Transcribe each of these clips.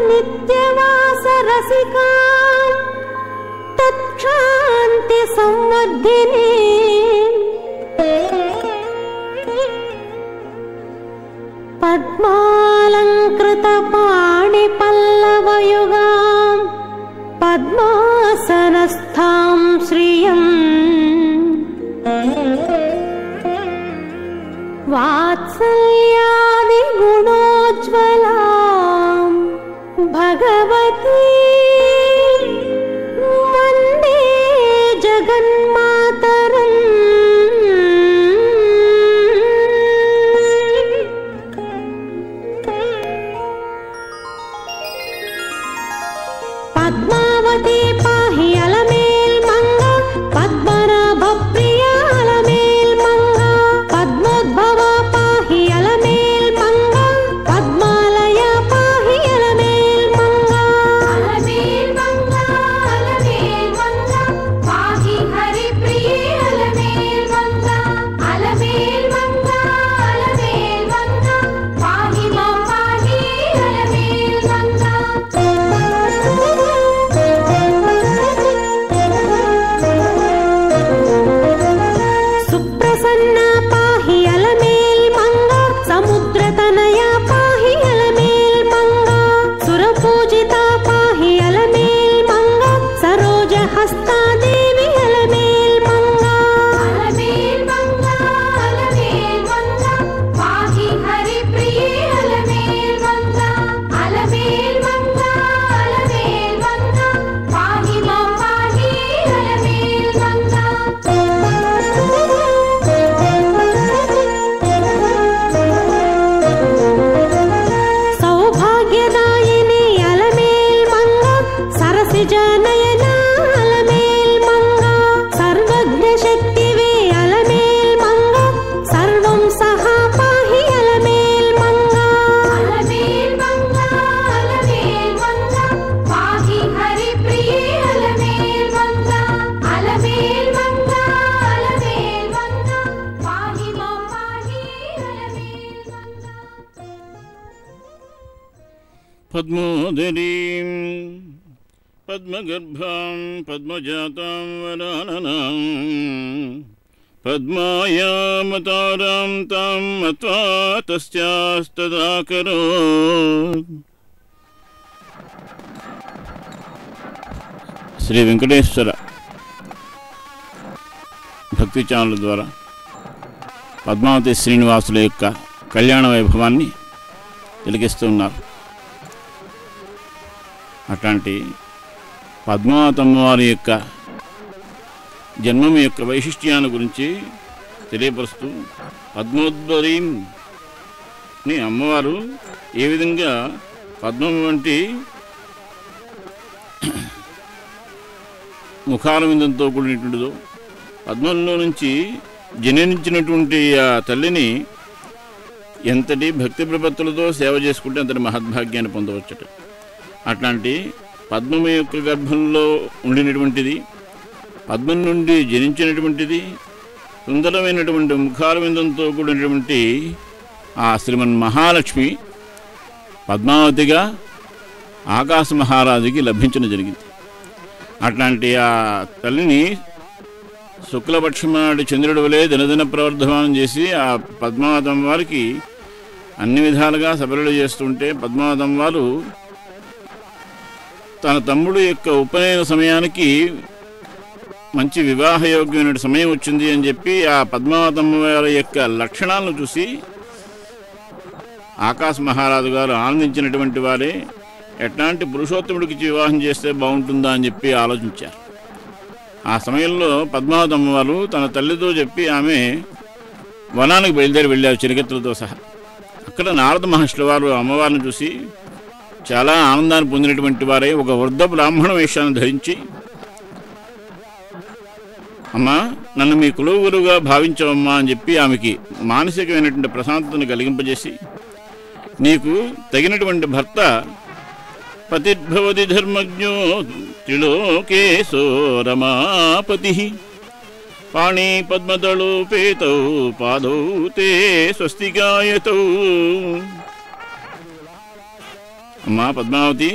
నిత్యవాస రసికాం తత్క్షాంతి సంవర్ధిని పద్మాలంకృత పాణి పల్లవయుగాం పద్మాసనస్థాం శ్రియం వాత్సల్యాది గుణోజ్వలాం భగవతి వందే జగన్మాతరం పద్మావతి పాహి అలమేల్ మంగ పద్మనాభ ప్రియ అలమేల్ మంగ పద్మోద్భవ పాహి అలమేల్ మంగ పద్మాలయ పాహి అలమేల్ మంగ అలమేల్ మంగ అలమేల్ మంగ పాహి హరి ప్రియ అలమేల్ మంగ అలమేల్ మంగ అలమేల్ మంగ పాహి మా పాహి అలమేల్ మంగ సుప్రసన్న పాహి అలమేల్ మంగ సముద్రతనయ పాహి అలమేల్ మంగ సురపూజిత పాహి అలమేల్ మంగ సరోజ హస్తాదేవి అలమేల్ మంగ అలమేల్ మంగ అలమేల్ మంగ పాహి హరి ప్రియ అలమేల్ మంగ అలమేల్ మంగ అలమేల్ మంగ పాహి మా పాహి అలమేల్ మంగ సౌభాగ్యదాయిని అలమేల్ మంగ సరసిజ నయన అలమేల్ మంగ సర్వజ్ఞ శక్తివే అలమేల్ మంగ సర్వం సహా పాహి అలమేల్ మంగ అలమేల్ మంగ అలమేల్ మంగ పాహి హరి ప్రియ అలమేల్ మంగ అలమేల్ మంగ అలమేల్ మంగ పాహి మా పాహి అలమేల్ మంగ పద్మోదరీం పద్మగర్భాం పద్మజాతాం వరాననాం పద్మాయామతారాం తాం మత్వా తస్యాస్తదాకరోత్. శ్రీ వెంకటేశ్వర భక్తి ఛానల్ ద్వారా పద్మావతి శ్రీనివాసుల యొక్క కళ్యాణ వైభవాన్ని తిలకిస్తూ ఉన్నారు. అట్లాంటి పద్మావతి అమ్మవారి యొక్క జన్మం యొక్క వైశిష్ట్యాన్ని గురించి తెలియపరుస్తూ పద్మోద్భరీని అమ్మవారు ఏ విధంగా పద్మం వంటి ముఖారవిందంతో కూడినటువంటిదో పద్మంలో నుంచి జనించినటువంటి ఆ తల్లిని ఎంతటి భక్తి ప్రపత్తులతో సేవ చేసుకుంటే అంతటి మహద్భాగ్యాన్ని పొందవచ్చట. అట్లాంటి పద్మము యొక్క గర్భంలో ఉండినటువంటిది, పద్మం నుండి జనించినటువంటిది, సుందరమైనటువంటి ముఖారవిందంతో కూడినటువంటి ఆ శ్రీమన్ మహాలక్ష్మి పద్మావతిగా ఆకాశ మహారాజుకి లభించడం జరిగింది. అట్లాంటి ఆ తల్లిని శుక్లపక్షమాడి చంద్రుడి వలె దినదిన ప్రవర్ధమానం చేసి ఆ పద్మావతం వారికి అన్ని విధాలుగా సబరులు చేస్తుంటే పద్మావతం వారు తన తమ్ముడు యొక్క ఉపనయన సమయానికి మంచి వివాహయోగ్యమైన సమయం వచ్చింది అని చెప్పి ఆ పద్మావతమ్మ వారి యొక్క లక్షణాలను చూసి ఆకాశ మహారాజు గారు ఆనందించినటువంటి వారే ఎట్లాంటి పురుషోత్తముడికి వివాహం చేస్తే బాగుంటుందా అని చెప్పి ఆలోచించారు. ఆ సమయంలో పద్మావతమ్మ వారు తన తల్లితో చెప్పి ఆమె వనానికి బయలుదేరి వెళ్ళారు చిరకత్తులతో సహా. అక్కడ నారద మహర్షుల వారు అమ్మవారిని చూసి చాలా ఆనందాన్ని పొందినటువంటి వారే ఒక వృద్ధ బ్రాహ్మణ వేషాన్ని ధరించి, అమ్మా నన్ను మీ కులగురుగా భావించవమ్మా అని చెప్పి ఆమెకి మానసికమైనటువంటి ప్రశాంతతను కలిగింపజేసి, నీకు తగినటువంటి భర్త పతిర్భవతి ధర్మజ్ఞో త్రిలోకేశో రమాపతి పాణి పద్మదళోపేతౌ పాదౌ తే స్వస్తికాయతౌ. అమ్మా పద్మావతి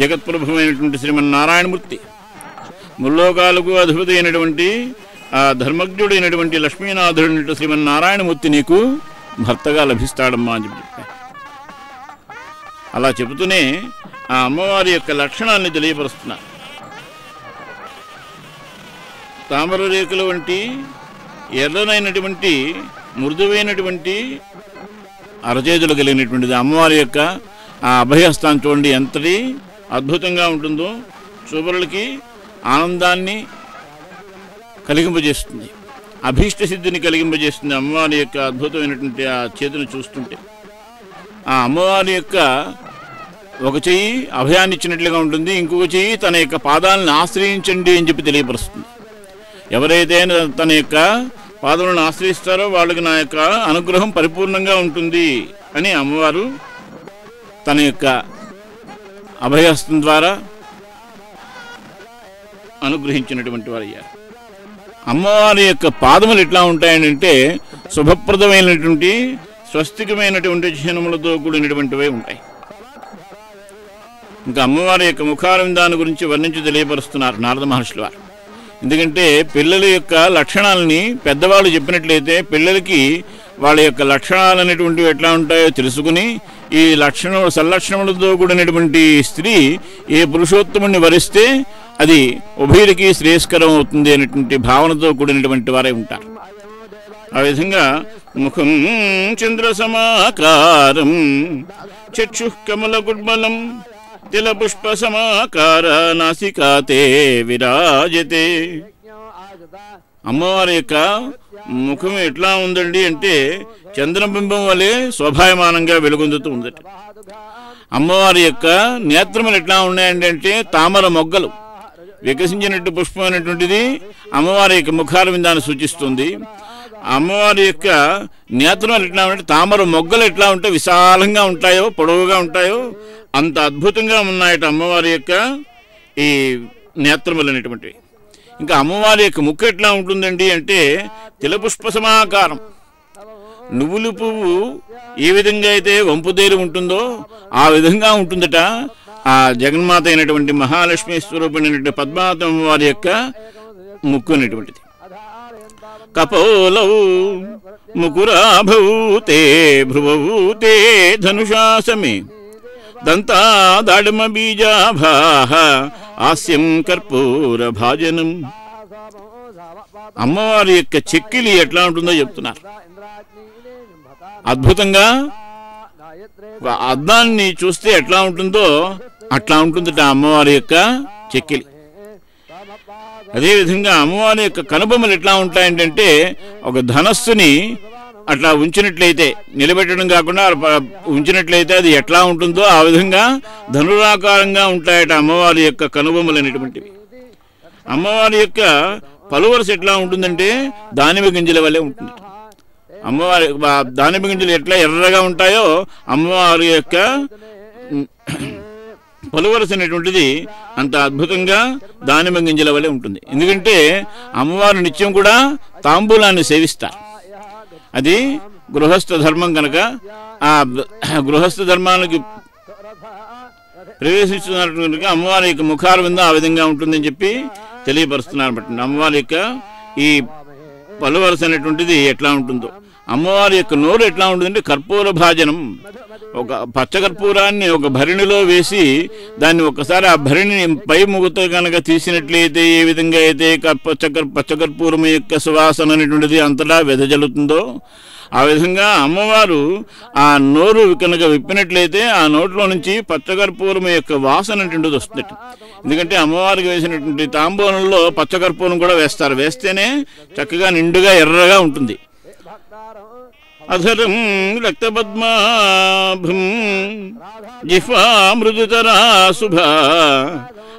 జగత్ప్రభువైనటువంటి శ్రీమన్నారాయణమూర్తి, ముల్లోకాలకు అధిపతి అయినటువంటి ఆ ధర్మజ్ఞుడైనటువంటి లక్ష్మీనాథుడు శ్రీమన్నారాయణమూర్తి నీకు భర్తగా లభిస్తాడమ్మా అని చెప్పారు. అలా చెబుతూనే ఆ అమ్మవారి యొక్క లక్షణాన్ని తెలియపరుస్తున్నారు. తామర రేకుల వంటి ఎర్రనైనటువంటి మృదువైనటువంటి అరచేతులు కలిగినటువంటిది అమ్మవారి యొక్క ఆ అభయహస్తాన్ని చూడండి ఎంతటి అద్భుతంగా ఉంటుందో. చూపరులకి ఆనందాన్ని కలిగింపజేస్తుంది, అభీష్ట సిద్ధిని కలిగింపజేస్తుంది అమ్మవారి యొక్క అద్భుతమైనటువంటి ఆ చేతిని చూస్తుంటే. ఆ అమ్మవారి యొక్క ఒక చెయ్యి అభయాన్ని ఇచ్చినట్లుగా ఉంటుంది, ఇంకొక చెయ్యి తన యొక్క పాదాలను ఆశ్రయించండి అని చెప్పి తెలియపరుస్తుంది. ఎవరైతే తన యొక్క పాదములను ఆశ్రయిస్తారో వాళ్ళకి నా యొక్క అనుగ్రహం పరిపూర్ణంగా ఉంటుంది అని అమ్మవారు తన యొక్క అభయహస్తం ద్వారా అనుగ్రహించినటువంటి వారు అయ్యారు. అమ్మవారి యొక్క పాదములు ఎట్లా ఉంటాయంటే శుభప్రదమైనటువంటి స్వస్తికమైనటువంటి చిహ్నములతో కూడినటువంటివే ఉంటాయి. ఇంకా అమ్మవారి యొక్క ముఖారవిందాన్ని గురించి వర్ణించి తెలియపరుస్తున్నారు నారద మహర్షుల వారు. ఎందుకంటే పిల్లల యొక్క లక్షణాలని పెద్దవాళ్ళు చెప్పినట్లయితే పిల్లలకి వాళ్ళ యొక్క లక్షణాలు అనేటువంటివి ఎట్లా ఉంటాయో తెలుసుకుని ఈ సల్లక్షణములతో కూడినటువంటి స్త్రీ ఏ పురుషోత్తముని వరిస్తే అది ఉభయుడికి శ్రేయస్కరం అవుతుంది అనేటువంటి భావనతో కూడినటువంటి వారే ఉంటారు. ఆ విధంగా ముఖం చంద్ర సమాకారం చక్షు కమల గుడ్బలం తిల పుష్ప సమాకార నాసికాతే విరాజతే. అమ్మవారి యొక్క ముఖం ఎట్లా ఉందండి అంటే చంద్రబింబం వలె శోభాయమానంగా వెలుగొందుతూ ఉందట. అమ్మవారి యొక్క నేత్రములు ఎట్లా ఉన్నాయండి అంటే తామర మొగ్గలు వికసించినట్టు పుష్పం అనేటువంటిది అమ్మవారి యొక్క ముఖారవిందాన్ని సూచిస్తుంది. అమ్మవారి యొక్క నేత్రములు ఎట్లా ఉంటే తామర మొగ్గలు ఎట్లా ఉంటే విశాలంగా ఉంటాయో పొడవుగా ఉంటాయో అంత అద్భుతంగా ఉన్నాయట అమ్మవారి యొక్క ఈ నేత్రములు అనేటువంటివి. ఇంకా అమ్మవారి యొక్క ముక్కు ఎట్లా ఉంటుందండి అంటే తిలపుష్ప సమాకారం. నువ్వులు పువ్వు ఏ విధంగా అయితే వంపుదేరు ఉంటుందో ఆ విధంగా ఉంటుందట ఆ జగన్మాత అయినటువంటి మహాలక్ష్మి స్వరూపిణైనటువంటి పద్మావతి అమ్మవారి యొక్క ముక్కు అనేటువంటిది. కపోలౌ ముకురాభూతే భ్రువభూతే ధనుషాసమే దంతా దాడమ బీజాభాః హాస్యం కర్పూర భాజనం. అమ్మవారి యొక్క చెక్కిలి ఎట్లా ఉంటుందో చెప్తున్నారు. అద్భుతంగా అద్దాన్ని చూస్తే ఎట్లా ఉంటుందో అట్లా ఉంటుందట అమ్మవారి యొక్క చెక్కిలి. అదేవిధంగా అమ్మవారి యొక్క కనుబొమ్మలు ఎట్లా ఉంటాయంటే ఒక ధనస్సుని అట్లా ఉంచినట్లయితే నిలబెట్టడం కాకుండా ఉంచినట్లయితే అది ఎట్లా ఉంటుందో ఆ విధంగా ధనురాకారంగా ఉంటాయట అమ్మవారి యొక్క కనుబొమ్మలు అనేటువంటివి. అమ్మవారి యొక్క పలువరస ఎట్లా ఉంటుందంటే దానిమ్మ గింజల వల్లే ఉంటుంది. అమ్మవారి దానిమ్మ గింజలు ఎట్లా ఎర్రగా ఉంటాయో అమ్మవారి యొక్క పలువరస అనేటువంటిది అంత అద్భుతంగా దానిమ్మ గింజల వల్లే ఉంటుంది. ఎందుకంటే అమ్మవారు నిత్యం కూడా తాంబూలాన్ని సేవిస్తారు. అది గృహస్థ ధర్మం కనుక ఆ గృహస్థ ధర్మానికి ప్రవేశిస్తున్నారు కనుక అమ్మవారి యొక్క ముఖారవిందం ఆ విధంగా ఉంటుందని చెప్పి తెలియపరుస్తున్నారు. బట్ అమ్మవారి యొక్క ఈ పలువరస అనేటువంటిది ఎట్లా ఉంటుందో, అమ్మవారి యొక్క నోరు ఎట్లా ఉంటుందంటే కర్పూర భాజనం. ఒక పచ్చకర్పూరాన్ని ఒక భరిణిలో వేసి దాన్ని ఒకసారి ఆ భరిణి పై ముగతో కనుక తీసినట్లయితే ఏ విధంగా అయితే పచ్చకర్పూరం యొక్క సువాసన అనేటువంటిది అంతటా వెదజల్లుతుందో ఆ విధంగా అమ్మవారు ఆ నోరు కనుక విప్పినట్లయితే ఆ నోట్లో నుంచి పచ్చకర్పూరం యొక్క వాసన అనేటువంటిది వస్తుంది. ఎందుకంటే అమ్మవారికి వేసినటువంటి తాంబూలంలో పచ్చకర్పూరం కూడా వేస్తారు. వేస్తేనే చక్కగా నిండుగా ఎర్రగా ఉంటుంది. అధరం రక్తపద్మాభం జిహ్వా మృదుతరా శుభా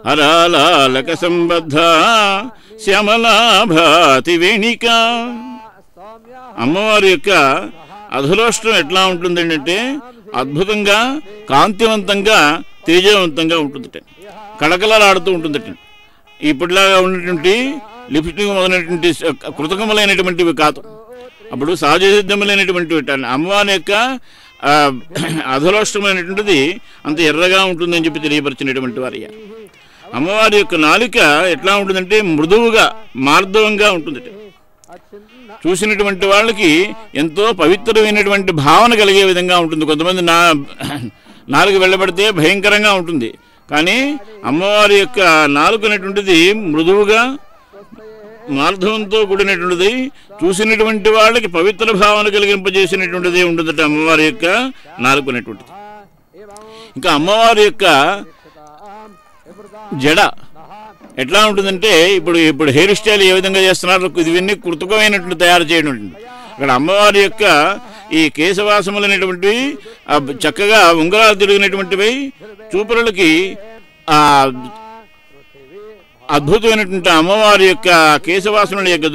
హరాలాలక సంబద్ధ శ్యామలాభాతి వేణిక. అమ్మవారి యొక్క అధులోష్టం ఎట్లా ఉంటుందంటే అద్భుతంగా కాంతివంతంగా తేజవంతంగా ఉంటుందట, కళకళలాడుతూ ఉంటుందట. ఇప్పటిలాగా ఉన్నటువంటి లిప్స్టిక్ మొదలైనటువంటి కృతకములైనటువంటివి కాదు, అప్పుడు సహజ సిద్ధములైనటువంటి అమ్మవారి యొక్క అధలోష్టమైనటువంటిది అంత ఎర్రగా ఉంటుందని చెప్పి తెలియపరిచినటువంటి వారు. అమ్మవారి యొక్క నాలుక ఎట్లా ఉంటుందంటే మృదువుగా మార్దవంగా ఉంటుంది. చూసినటువంటి వాళ్ళకి ఎంతో పవిత్రమైనటువంటి భావన కలిగే విధంగా ఉంటుంది. కొంతమంది నాలుక వెళ్ళబడితే భయంకరంగా ఉంటుంది, కానీ అమ్మవారి యొక్క నాలుక అనేటువంటిది మృదువుగా మార్ధవంతో కూడినటువంటిది, చూసినటువంటి వాళ్ళకి పవిత్ర భావన కలిగింపజేసినటువంటిది ఉంటుందట అమ్మవారి యొక్క నాలుక అనేటువంటిది. ఇంకా అమ్మవారి యొక్క జడ ఎట్లా ఉంటుందంటే ఇప్పుడు హెయిర్ స్టైల్ ఏ విధంగా చేస్తున్నారు, ఇవన్నీ కృతకమైనటువంటి తయారు చేయడం ఉంటుంది. అక్కడ అమ్మవారి యొక్క ఈ కేశవాసములు అనేటువంటివి చక్కగా ఉంగరాలు తిరిగినటువంటివి చూపులకి అద్భుతమైనటువంటి అమ్మవారి యొక్క కేశవాసముల యొక్క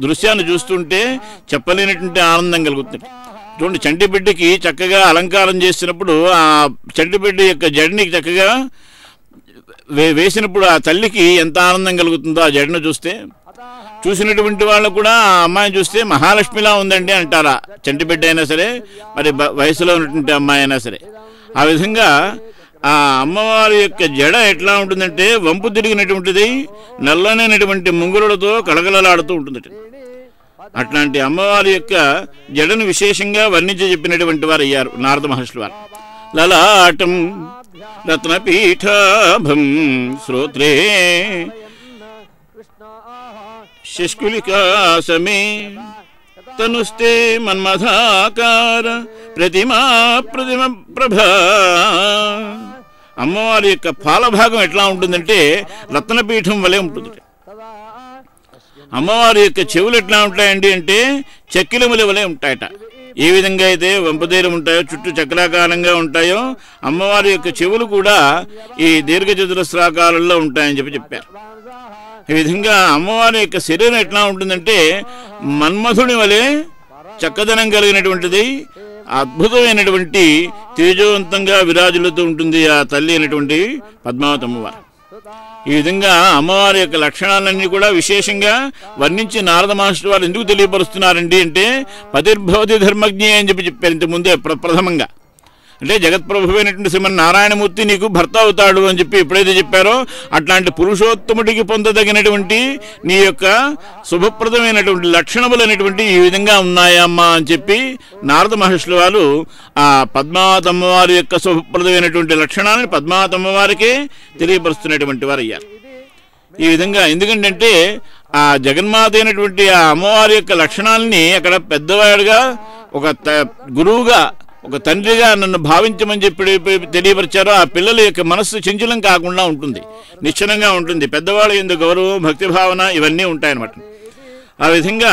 దృశ్యాన్ని చూస్తుంటే చెప్పలేనటువంటి ఆనందం కలుగుతుంది. చూడండి, చంటిబిడ్డకి చక్కగా అలంకారం చేసినప్పుడు ఆ చంటిబిడ్డ యొక్క జడని చక్కగా వేసినప్పుడు ఆ తల్లికి ఎంత ఆనందం కలుగుతుందో ఆ జడను చూస్తే. చూసినటువంటి వాళ్ళు కూడా ఆ అమ్మాయిని చూస్తే మహాలక్ష్మిలా ఉందండి అంటారా, చంటిబిడ్డ అయినా సరే, మరి వయసులో ఉన్నటువంటి అమ్మాయి అయినా సరే. ఆ విధంగా ఆ అమ్మవారి యొక్క జడ ఎట్లా ఉంటుందంటే వంపు తిరిగినటువంటిది, నల్లనైనటువంటి ముంగురులతో కళకళలాడుతూ ఉంటుంది. అట్లాంటి అమ్మవారి యొక్క జడను విశేషంగా వర్ణించి చెప్పినటువంటి వారు అయ్యారు నారద మహర్షులు వారు. లలాటం రత్నపీఠాభం శ్రోత్రే శష్కులికాసమే తనుస్తే మన్మథాకార ప్రతిమా ప్రభా. అమ్మవారి యొక్క పాలభాగం ఎట్లా ఉంటుందంటే రత్నపీఠం వలె ఉంటుంది. అమ్మవారి యొక్క చెవులు ఎట్లా ఉంటాయండి అంటే చెక్కిలముల వలె ఉంటాయట. ఏ విధంగా అయితే వంపదేరం ఉంటాయో, చుట్టూ చక్రాకారంగా ఉంటాయో, అమ్మవారి యొక్క చెవులు కూడా ఈ దీర్ఘచతురస్రాకారంలో ఉంటాయని చెప్పారు. ఈ విధంగా అమ్మవారి యొక్క శరీరం ఎట్లా ఉంటుందంటే మన్మథుని వలె చక్కదనం కలిగినటువంటిది, అద్భుతమైనటువంటి తేజవంతంగా విరాజులతో ఉంటుంది ఆ తల్లి అయినటువంటి పద్మావతి అమ్మవారు. ఈ విధంగా అమ్మవారి యొక్క లక్షణాలన్నీ కూడా విశేషంగా వర్ణించి నారద మహర్షి వారు ఎందుకు తెలియపరుస్తున్నారండి అంటే పతిర్భవతి ధర్మజ్ఞ అని చెప్పారు ఇంతకుముందే ప్రథమంగా. అంటే జగత్ప్రభువైనటువంటి శ్రీమన్ నారాయణమూర్తి నీకు భర్త అవుతాడు అని చెప్పి ఎప్పుడైతే చెప్పారో, అట్లాంటి పురుషోత్తముడికి పొందదగినటువంటి నీ యొక్క శుభప్రదమైనటువంటి లక్షణములు అనేటువంటి ఈ విధంగా ఉన్నాయమ్మా అని చెప్పి నారద మహర్షుల వారు ఆ పద్మావతి అమ్మవారి యొక్క శుభప్రదమైనటువంటి లక్షణాలను పద్మావతి అమ్మవారికే తెలియపరుస్తున్నటువంటి వారు అయ్యారు. ఈ విధంగా ఎందుకంటే ఆ జగన్మాత అయినటువంటి ఆ అమ్మవారి యొక్క లక్షణాలని అక్కడ పెద్దవాడుగా ఒక గురువుగా ఒక తండ్రిగా నన్ను భావించమని చెప్పి తెలియపరిచారో, ఆ పిల్లల యొక్క మనస్సు చంచలం కాకుండా ఉంటుంది, నిశ్చలంగా ఉంటుంది. పెద్దవాళ్ళ యందు గౌరవం, భక్తి భావన ఇవన్నీ ఉంటాయన్నమాట. ఆ విధంగా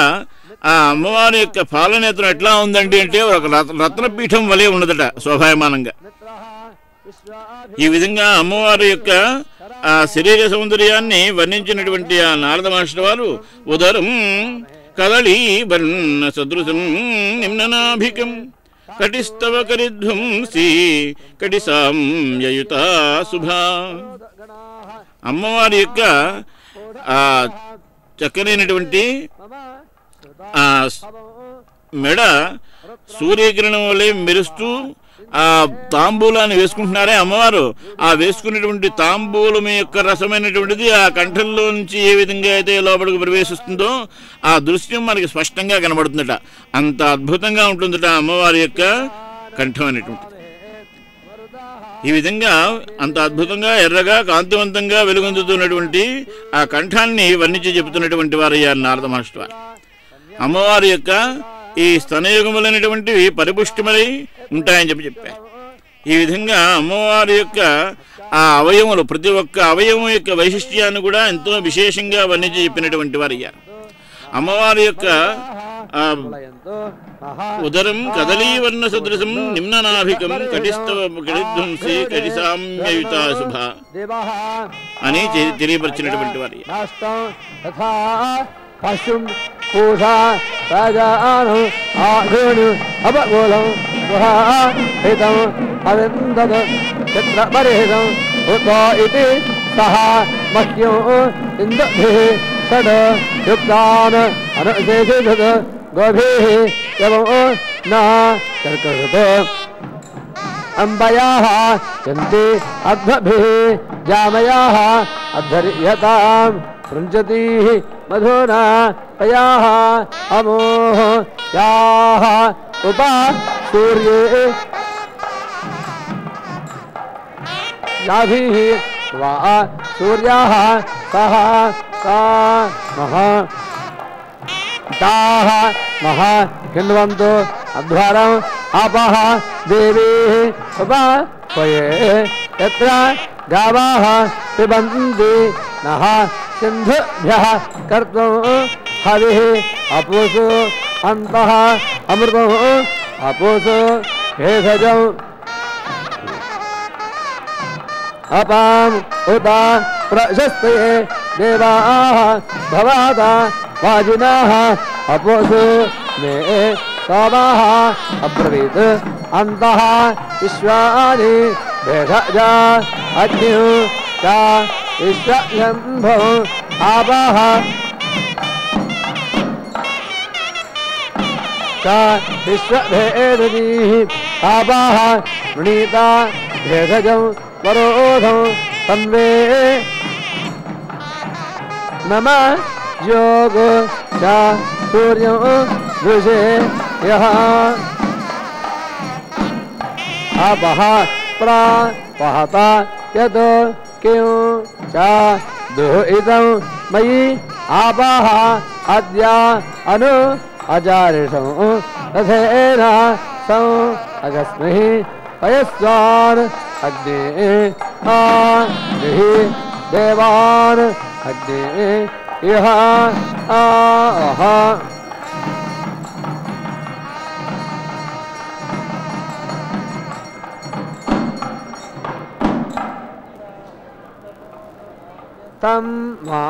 ఆ అమ్మవారి యొక్క పాలనేత్రం ఎట్లా ఉందండి అంటే ఒక రత్నపీఠం వలె ఉన్నదట శోభాయమానంగా. ఈ విధంగా అమ్మవారి యొక్క ఆ శరీర సౌందర్యాన్ని వర్ణించినటువంటి ఆ నారద మహర్షి వారు ఉదరం కదళీ వర్ణ సదృశం నిమ్ననాభికం కటిస్తవ కరిధ్వంసి కటి సామ్యయుతా శుభా. అమ్మవారి యొక్క ఆ చక్కనైనటువంటి ఆ మెడ సూర్యకిరణం వలె మెరుస్తూ ఆ తాంబూలాన్ని వేసుకుంటున్నారే అమ్మవారు, ఆ వేసుకునేటువంటి తాంబూలం యొక్క రసమైనటువంటిది ఆ కంఠంలో నుంచి ఏ విధంగా అయితే లోపలికి ప్రవేశిస్తుందో ఆ దృశ్యం మనకి స్పష్టంగా కనబడుతుందట. అంత అద్భుతంగా ఉంటుందట అమ్మవారి యొక్క కంఠం అనేటువంటిది. ఈ విధంగా అంత అద్భుతంగా ఎర్రగా కాంతివంతంగా వెలుగొందుతున్నటువంటి ఆ కంఠాన్ని వర్ణించి చెబుతున్నటువంటి వారయ్యారు నారద మహర్షి వారు. అమ్మవారి యొక్క ఈ స్తనయుగములైనటువంటివి పరిపుష్టిమై ఉంటాయని చెప్పారు. ఈ విధంగా అమ్మవారి యొక్క ఆ అవయవములు, ప్రతి ఒక్క అవయవం యొక్క వైశిష్ట్యాన్ని కూడా ఎంతో విశేషంగా వర్ణించి చెప్పినటువంటి వారు అయ్యారు. అమ్మవారి యొక్క ఉదరం కదలీవర్ణ సదృశం నిమ్ననాభికం కటిస్తవ కటిధ్వంసి కటిసామ్యయుతా శుభ అని తెలియపరిచినటువంటి వారు. పశుం పూషా రాజాను ఆఘోను అపగోళం గుహాహితం అవిందద చిత్రపరిహితం ఉతో ఇతి సహ మహ్యం ఇంద్రభిః షడ్ యుక్తాన్ అనుశేషిత గోభిః यमो न कर्कषतो अम्बयाः यन्ति अध्वभिः जामयाः अध्वर्यतां पृञ्चतीः मधुना तयाः अमोः याः उपा सूर्ये याभिः वा सूर्याः सः सा महा ताः महा हिन्वन्तु अध्वरम् आपः देवीः उपापये यत्र गावाः पिबन्ति नः सिन्धुभ्यः कर्तुं हविः अपूसु अन्तः अमृतम् अपूसु भेषजम् अपाम् उत प्रशस्ते देवाः भवाता वाजिनाः अपूसु मे सोमाः अब्रवीत् अन्तः विश्वानि भेषजा अग्निः च विश्वशम्भो आपः च विश्वभेदनीः आपः वृणीता भेषजं वरोधं तन्वे नम योगो च सूर्यो दृशे यः आपः प्रापहता यत् किं च दुहितं मयि आपः अद्य अनु अजारिषं तथेन सं अगस्मिः पयस्वान् अग्ने आदिहि देवान् अग्ने इह आह तं मा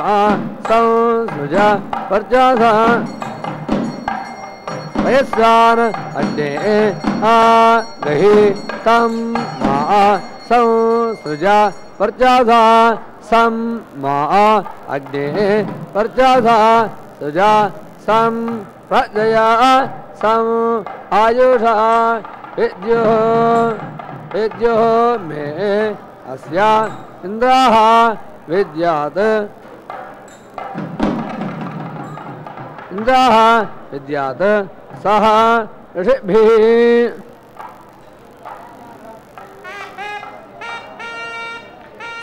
संसृज वर्चसा वयस्वान् अग्ने आगहि तं मा संसृज वर्चसा सं मा अग्ने वर्चसा सुजा सं प्रजया सं आयुषा विद्युः मे अस्या इन्द्राः विद्यात् इन्द्राः विद्यात् सह ऋषिभिः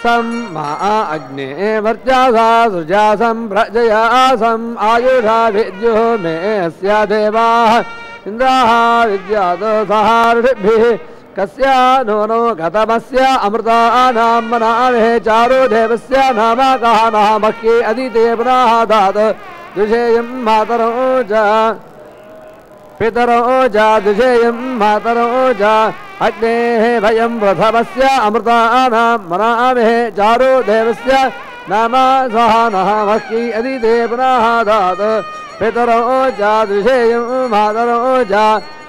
सं मा अग्ने वर्चसा सृजा सं प्रजया सं आयुषा विद्युः मे अस्या देवाः इन्द्राः विद्यात् सह ऋषिभिः कस्य नो गतमस्य अमृतानां मनामहे चारो देवस्य नाम कः नः मह्ये अदिते पुनः दात् दुषेयं मातरो च पितरो च दुषेयं मातरो च अग्नेः भयं प्रथमस्य अमृतानां मनामहे चारो देवस्य नाम सः नः मह्ये अदिते पुनः दात् पितरो च दुषेयं मातरो च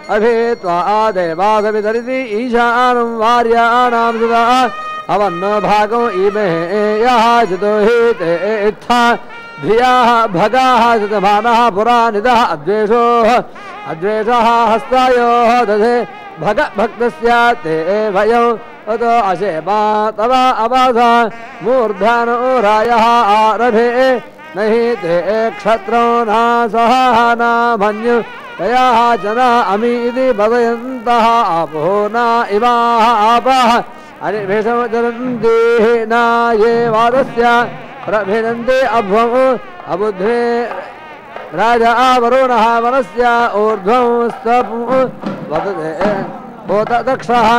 अभित्वा देवासवितरिति ईशानं वार्याणां सुधा अवन्न भागो इमे यः जितो हि ते इत्था धियाः भगाः शतमानः पुरानितः अद्वेषः हस्तायोः दधे भगभक्तस्य ते भयं ततो अशेमा तव अवासा मूर्धनो रायः आरभे नहि ते क्षत्रो न सह न मन्यु तयाः जना अमी इति बदयन्तः आपो न इमाः आपः अनिभेषमचरन्ति न ये वादस्य प्रभिनन्ति अभ्वम् अबुध्वे राजा वरुणः वनस्य ऊर्ध्वं स्तपु वदते होत दक्षः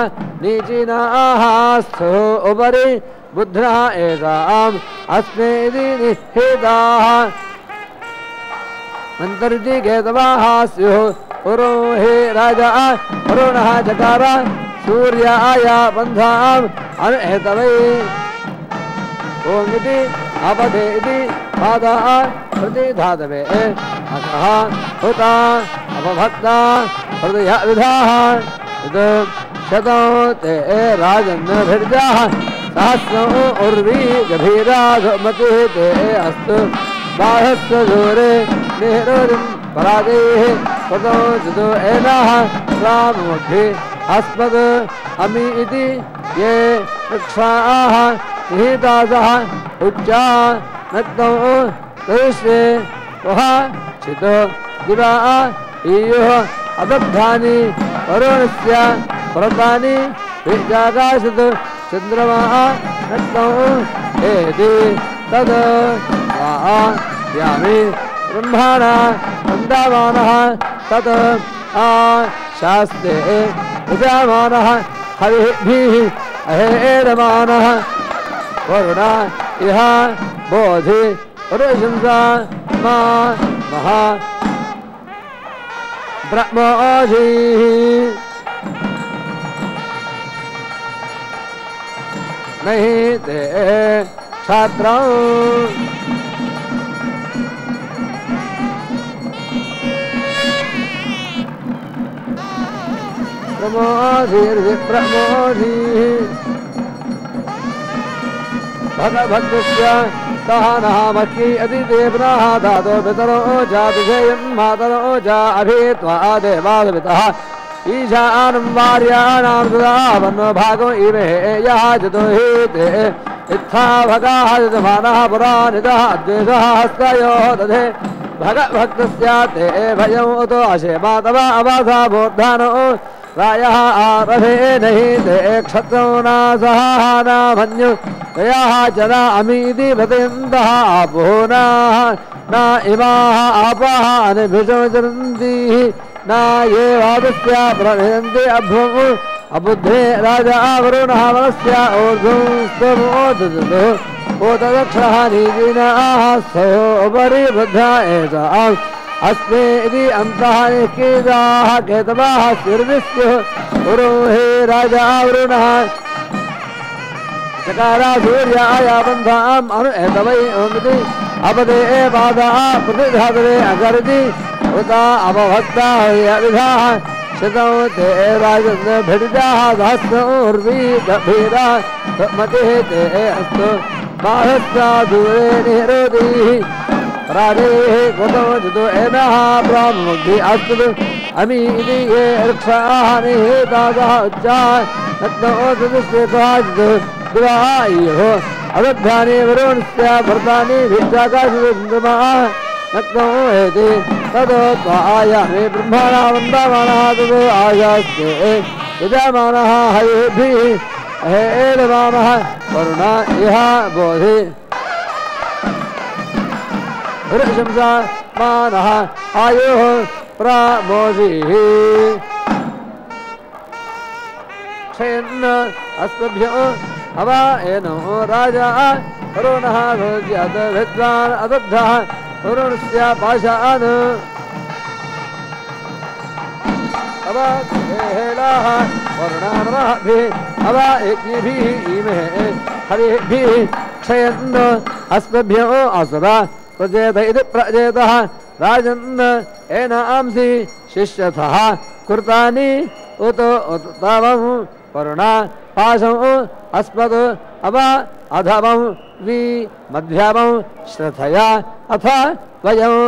नीचिनाः स्थो उपरि बुद्ध्नः एषाम् अस्मे इति निहिताः अन्तर्जि केतवाः स्युः पुरो हे राजा वरुणः चकार सूर्याय बन्धाम् अनहेतवै ॐ इति अपदे इति पादाः प्रतिधातवे अकः हुता अपभक्ता हृदय विधाः यत् शतो ते राजन्नभिर्जाः सहस्रो उर्वी गभीराघमतिः ते अस्तु बाहस्य दूरे नेहरुरिं पराजैः प्रदोषितो एनाः राममुखि अस्मद् अमी इति ये वृक्षाः निहितासः उच्चा नक्तौ दृश्ये वः चितो दिवा इयुः अदब्धानि वरुणस्य पर्वतानि विजाकाशत् चन्द्रमाः नक्तौ एति तद् वा यामि ब्रह्मणा वन्दामानः तत् शास्ते विजामानः हविभिः अहेरमानः वरुण इह बोधि पुरुषंसा मा महा ब्रह्मोषिः नहीं ते छात्रौ भगवद्स्य सहनः मह्यि अतिदेवनः धातो पितरो जातिषेयं मातरो जा अभित्वा देवादवितः ईशानं वार्याणां सुधावन्नो भागो इमे यः जतो हि ते इत्था भगाः यजमानः पुरा निदः अद्वेषः हस्तयोः दधे भगभक्तस्य ते भयम् उतो अशेमा तव अवासा बोद्धानो रायः आरभे नहि ते क्षत्रौ नासः नामन्यु तयाः जना अमीति भृतयन्तः आपोनाः न इमाः आपाः अनिभिषमचरन्तीः न ये वादस्य प्रभयन्ति अभ्वम् अबुद्धे राजा वरुणः वनस्य ऊर्ध्वं स्तमोदधतु ओतदक्षः नीतिनाः सोपरि वृद्धा एषः अस्मे इति अन्तः निःकेदाः केतवाः स्युर्विस्युः पुरोहे राजा वरुणः चकारा सूर्याय बन्धाम् अनु एतवै ओमिति अपदे पादाः प्रतिधातवे अकरिति उता अवभक्ता विधाः शतौ ते राजन् भिडिताः सहस्रौर्वीदभेदाः मतिः ते अस्तु बाहस्ता दूरे निरोधीः राजेः कृतो जितो एनः ब्राह्ममुग्धि अस्तु अमी इति ये वृक्षाः निहितासः उच्चाः नक्तो सदस्यतः दिवा इयुः अदब्धानि वरुणस्य भर्तानि भिक्षाकाशचन्द्रमाः नक्तो एति ततो त्वायामि ब्रह्मणा वन्दामानः ततो आयास्ते यजमानः हविभिः अहेरमानः वरुण इह बोधि पुरुषंसा मानः आयुः प्रमोषिः क्षेन्न अस्मभ्यो अवा एनो राजा वरुणः भोज्यात् विद्वान् अदब्धः वरुणस्य पाशान् अवा हेलाः वरुणानमभिः अवा यज्ञिभिः इमे हरिभिः क्षयन् अस्मभ्यो असुरा प्रजेत इति प्रजेतः राजन् एनांसि शिष्यथः कृतानि उत उत्तमं वरुणा पाशं अस्मद् अव अधमं वि मध्यमं श्रद्धया अथ वयम्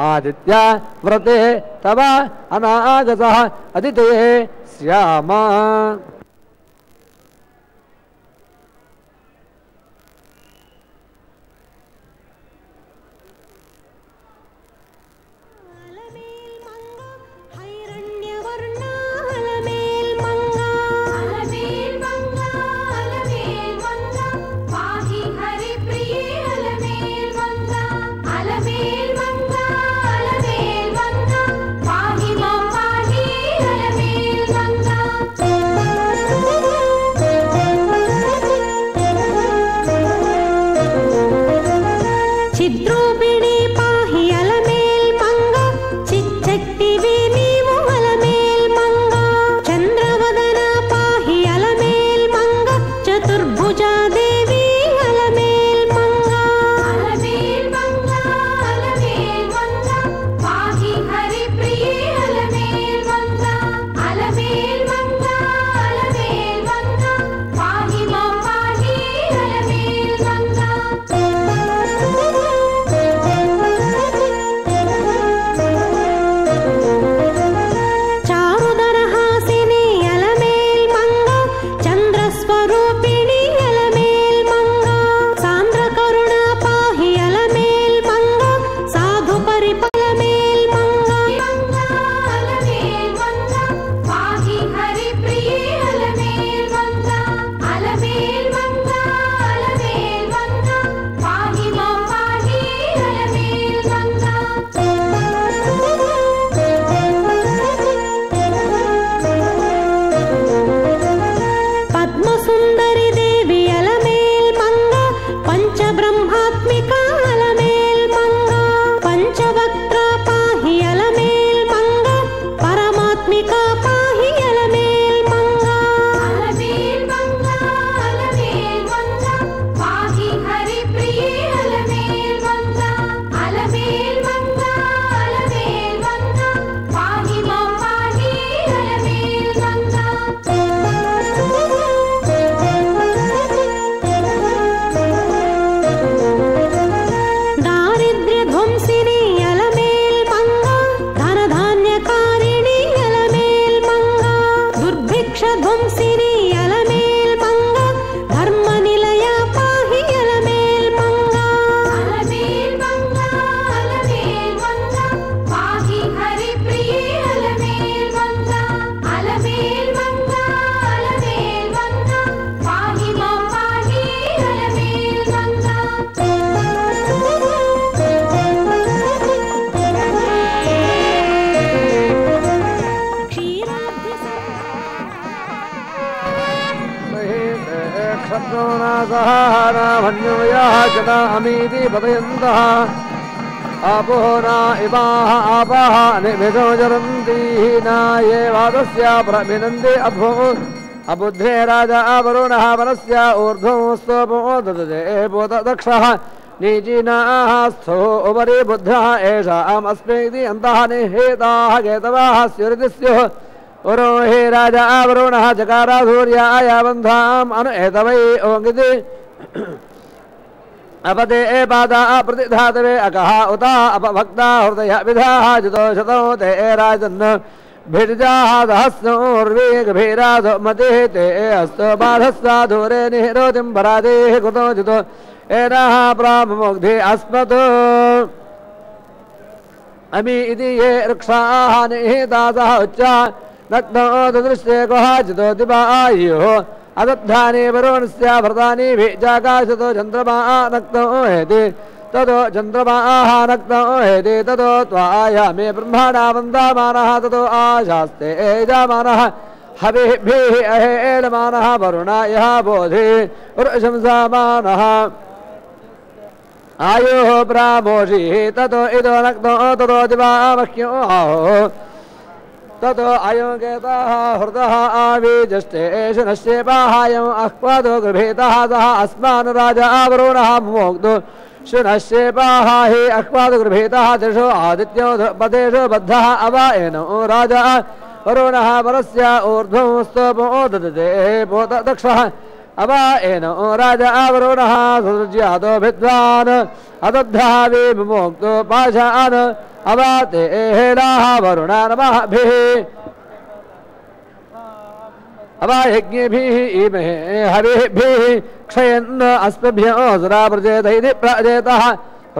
आदित्य व्रते तव अनागतः अदितेः स्याम Thank you. ध्वंसिनी अलमेल मंगा धर्म निलय पाहि अलमेल मंगा अलमेल मंगा पाहि हरि प्रिय अलमेल मंगा अलमेल मंगा पाहि मां पाहि अलमेल मंगा अमीति पतयन्तः आपो न इमाः आपाः निमिषो जरन्ति न ये वादस्य प्रमिनन्ति अभो अबुद्धे राजा वरुणः वनस्य ऊर्ध्वं स्तोपो ददते भूतदक्षः नीचीनाः स्थो उपरि बुद्धः एषाम् अस्मीति अन्तः निहिताः केतवाः स्युरिति स्युः उरो हे राजा वरुणः चकार सूर्याय बन्धाम् अनु एतवै ओङ्गिति अपते पादा प्रतिधातवे अकः उता अपभक्ता हृदय विधाः जितो शतो ते राजन् भिर्जाः सहस्रोर्वेगभीरासो मतिः ते अस्तो बाधस्सा दूरे निरोधिं परादेः कुतो जितो एनाः प्रामुग्धि अस्मत् अमी इति ये वृक्षाः निहितासः उच्चा नग्नो ददृश्ये कः जितो दिवायुः अदद्धानि वरुणस्य व्रतानि भिजाकाशतो चन्द्रमाः नक्तो हेति ततो चन्द्रमाः नक्तो हेति ततो त्वायामे ब्रह्मणा वन्दामानः ततो आशास्ते एजामानः हविभिः अहेलमानः वरुणायः बोधि वृशंसामानः आयोः प्रामोषिः ततो इदो नक्तो ततो दिवामह्यो आहो ततो अयोगेताः हृदः आविजष्टेषु नश्येपाहायम् अह्वादो गृभीतः सः अस्मान् राजा वरुणः मोक्तो शुनश्येपाः हि अह्वादो गृभीतः दिशो आदित्यो पदेषु बद्धः अवायनो राजा वरुणः वरस्य ऊर्ध्वं स्तोपो ददते भूतदक्षः अवायनो राजा वरुणः सृज्यातो विद्वान् अदद्धः विमुक्तो पाशान् अवाते हेलाः वरुणा नमःभिः अवायज्ञेभिः इमहे हविभिः क्षयन् अस्मभ्यो सुरा प्रजेत इति प्रजेतः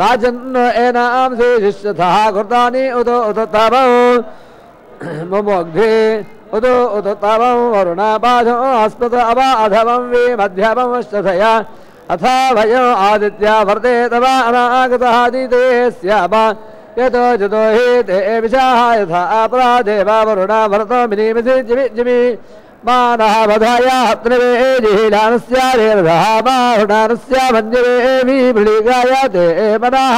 राजन् एनांसि शिष्यथः कृतानि उतो उत तवौ मुमुग्धे उतो उत तवौ वरुणापाशो अस्मत् अवा अधवं वि मध्यमं शथया अथा भयो आदित्या वर्ते तव अनागतः दिते स्याम यतो जतो हि ते विशाः यथा अपरादेवा वरुणा भरतो मिनिमिषि जिमि मानः वधाया हत्नवे जिहिलानस्य रेरधः मारुणानस्य मञ्जवे विभृगाय ते मनः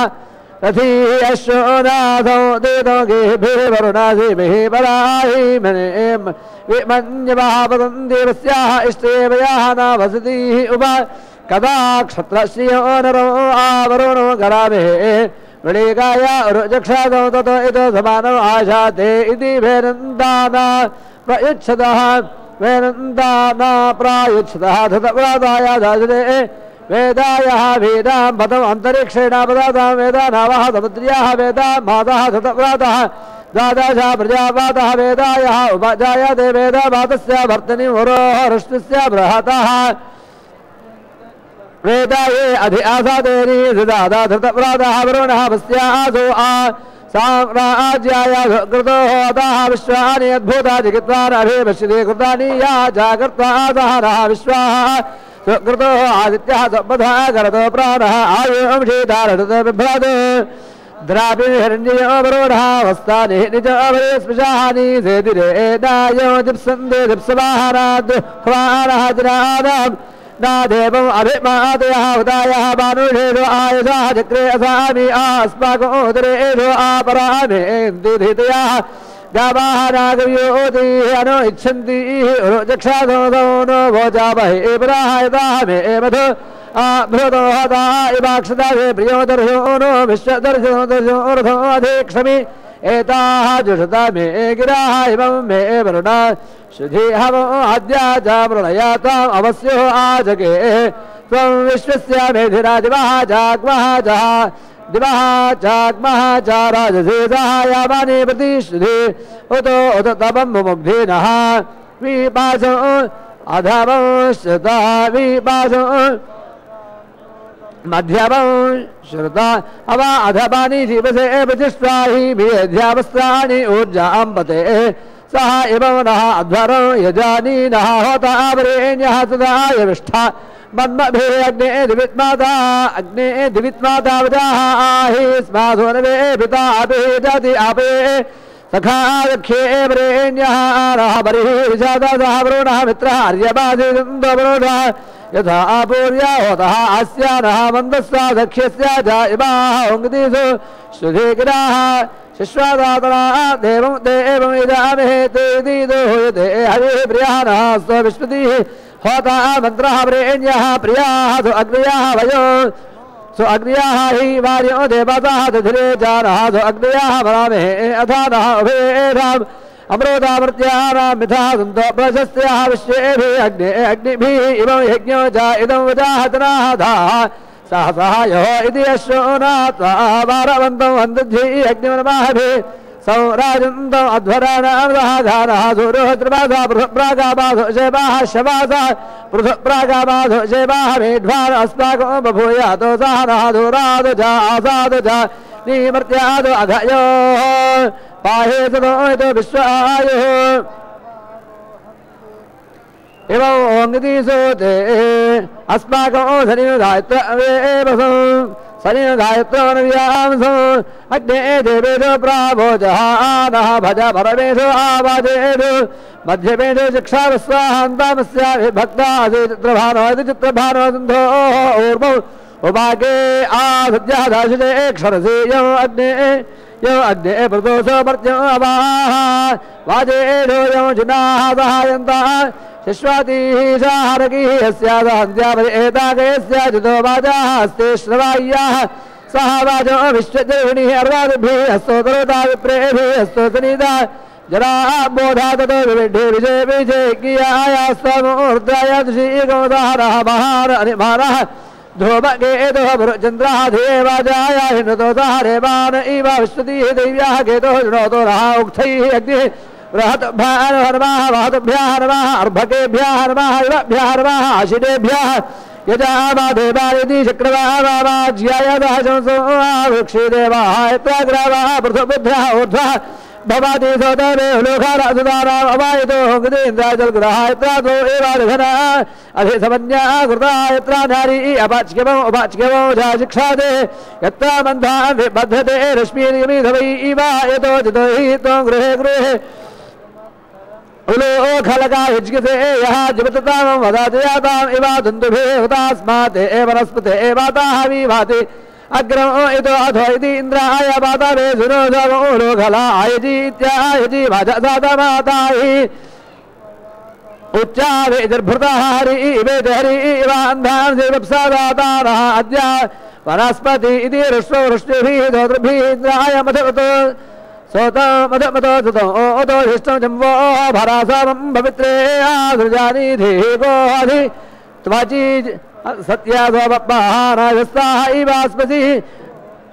रथी अश्वनाथो देतो गेभिः वरुणाधिभिः पराहि मन्यवः पतन्ति वस्याः इष्टेवयाः न वसतिः उप कदा क्षत्रश्रियो नरो आवरुणो कराभिः वृळीकाय रुजक्षादौ ततो इतो समानौ आशाते इति वेनन्दाना प्रयुच्छतः वेनन्दाना प्रायुच्छतः धृतव्राताय दाशते वेदायः वेदां पदम् अन्तरिक्षेण पदातां वेदानावः समुद्र्याः वेदा मातः धृतव्रातः द्वादश प्रजापातः वेदायः उपजायते वेदमातस्य भर्तनि वरोः हृष्टस्य बृहतः वेदाये अधि आसादेनि सुदादा धृतव्रातः वरुणः वस्यासो साम्राज्याय कृतो होताः विश्वानि अद्भुतानि कृत्वानि अभिपश्यति कृतानि या जागर्ताः विश्वाः कृतो आदित्यः सम्पदः करतो प्राणः आयुंशीतारतो बिभ्रत् द्रापि हिरण्यो वरुणः वस्तानि निज स्पृशानि सेदिरे नायो दिप्सन्ते दिप्सवाहनाद्वानः जनानाम् ना देवम् अभिमादयः उदायः मानुषेषु आयुषः चक्रे असामि अस्माको उदरेषु आपरामेन्दुधितयाः गावाः नागव्योतिः अनु इच्छन्तिः चक्षासो नो भोजामहे परायताः मे मधु भृतो हता इवाक्षता मे प्रियोदर्शो नो विश्वदर्शो दर्शो रथो अधीक्षमि एताः जुषता मे गिराः इमं मे वरुणा शुधिहवो अद्या च प्रणयाताम् अवस्यो आजगे त्वं विश्वस्य मेधिरा दिवः जाग्मः जः दिवः चाग्मः च राजसे सहायामानि प्रतिशुधि उतो उत तपं मुमुग्धिनः विपाशो अधमं श्रुता विपाशो मध्यमं श्रुता अव अधमानि जीवसे प्रतिष्ठाहि मेध्यावस्त्राणि ऊर्जां पते सह इमं नः अध्वरं यजानि नः होता वरेण्यः तदा यविष्ठा मन्मभे अग्ने दिवित्माता वजाः आहि स्माधोनवे पिता अपि जाति आपे सखा रक्षे वरेण्यः नः बलिः विषादः वरुणः मित्रः आर्यबाधिन्दवरुणः यथा आपूर्या होतः अस्या नः मन्दस्या दक्ष्यस्य च इमाः ओङ्गतीषु श्रुधिगिराः शिश्वादातनाः देवं देवं इदामहे ते दीदो होयते हरिः प्रियः नः स्वविस्मृतिः होता मन्त्रः वरेण्यः प्रियाः सु अग्र्याः वयो सु अग्र्याः हि वार्यो देवताः दधिरे जानः सु अग्र्याः वरामहे अथा नः उभयेषाम् अमृतामृत्यानां मिथा सन्तो प्रशस्त्याः विश्वेभिः अग्ने अग्निभिः इमं यज्ञो च इदं वजाहतनाः धाः सहसः यो इति अश्वनात्वा वारवन्तं वन्दद्भिः अग्निमनमाभिः सौराजन्तम् अध्वराणां दहाघानः सूर्योत्रिपासा पृथुप्रागामाधो शैवाः शवासः पृथुप्रागामाधो शैवाः मेढ्वान् अस्माकं बभूयातो सह नः दूरादु च आसादु च निमर्त्यादु अधयोः पाहे सदो इतो विश्वायुः एवं ओङ्गतीसोते अस्माकं शनिदायित्ववेवसं शनिदायित्वनव्यांसम् अग्ने देवेषु प्रावोजः नः भज परमेषु आवाजेषु मध्यमेषु शिक्षाविस्वाहान्तामस्या विभक्तासि चित्रभानो इति चित्रभानो सन्धोः ऊर्मौ उपाके आसद्यः दाशिते क्षरसि यो अग्ने प्रदोषो मर्त्यो अवाः वाजेषु यो जिनाः सहायन्तः शिश्वातीः शाहरकीः यस्यादहन्त्यापरि एताकयस्या जितो वाजाः अस्ते श्रवाय्याः सह वाजो विश्वजर्हिणीः अर्वादिभिः हस्तोतरोता विप्रेभिः हस्तोतनीता जराः बोधा ततो विविद्धे विजय विजयज्ञायास्तमूर्द्राय दुषीगोदाहरः महार अनिमानः ध्रुवकेतुः चन्द्रः देवाजाय हिन्दुतोतः रेवान इव विश्वतीः देव्याः केतुः जुनोतो रः उक्थैः अग्निः बृहद्भ्यः नमः वहद्भ्यः नमः अर्भकेभ्यः नमः इवभ्यः नमः आशिरेभ्यः यजामा देवायति चक्रवाज्यायतः शंसो वृक्षे देवाः यत्राग्रावाः पृथुबुद्ध्याः ऊर्ध्वः भवति सोदरे लोकारासुदाराम् अवायतो गदेन्द्राजलग्रहः यत्रादो एवादघनः अधिसमन्याः कृतः यत्रा नारी अपाच्यमो शिक्षादे यत्रा मन्थान् बध्यते रश्मीर्यमिधवै इव यतो जितो हि त्वं गृहे गृहे उलो खलका युज्यते यः जीवततां वदातयाताम् इव दुन्दुभे हुतास्मात् वनस्पते वाताः विभाति अग्रमो इतो अथो इति इन्द्राय वातावे सुरोधवो लोखला आयजी इत्यायजी भाजसातमाताहि उच्चावे निर्भृतः हरि वेदहरि इव अन्धान् देवप्सादातारः अद्य वनस्पति इति ऋष्वो वृष्टिभिः दोतृभिः इन्द्राय मधुतो सोतो मधुमतो सुतो ओतो हिष्टं जम्बो भरासामं पवित्रे आसृजानिधिः गोधि त्वचि सत्यासोपहाराजस्ताः इवास्पति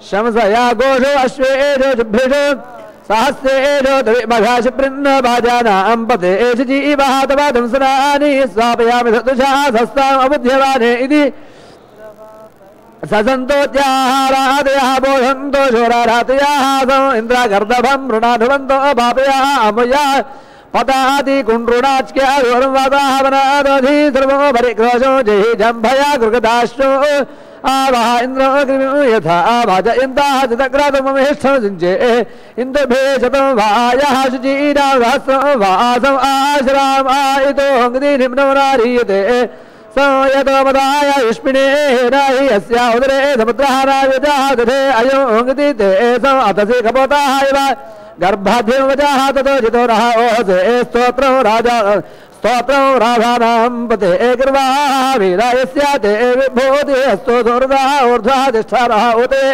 शंसया गोषो अश्वेषु जुभ्यषु सहस्रेषु मघाशिबृन्न भाजानां पतेषु जीवः तव दंसनानि स्वापयामि सदृशः सस्ताम् अबुध्यवाने इति ससन्तोत्याहारादयः बोधन्तो शोरारातयाः सौ इन्द्रागर्दभं मृणाधुवन्तो पापयाः अमुयाः पताति कुण्ड्रुणाच्क्यावरवादाः वनादधि सर्वो परिक्रोशो जहि जम्भया कृगदाश्रो आवः इन्द्रो यथा भाजयन्ताः चितग्रातमहेष्ठो सिञ्चे इन्दुभे शतं वायः शुचीरां सहस्रं वासम् आश्राम् आयितो हङ्गति निम्नो नारीयते स यतो मदाय युष्मिणे राहि अस्या उदरे समुद्रः राव्यजाः दधे अयो हङ्गति ते स अतसि कपोताः इव गर्भाध्यवजाः ततो जितो नः ओहसे स्तोत्रं राधानां पते गिर्वाः वीरायस्या ते विभूतिः हस्तो सुहृदः ऊर्ध्वः तिष्ठारः उते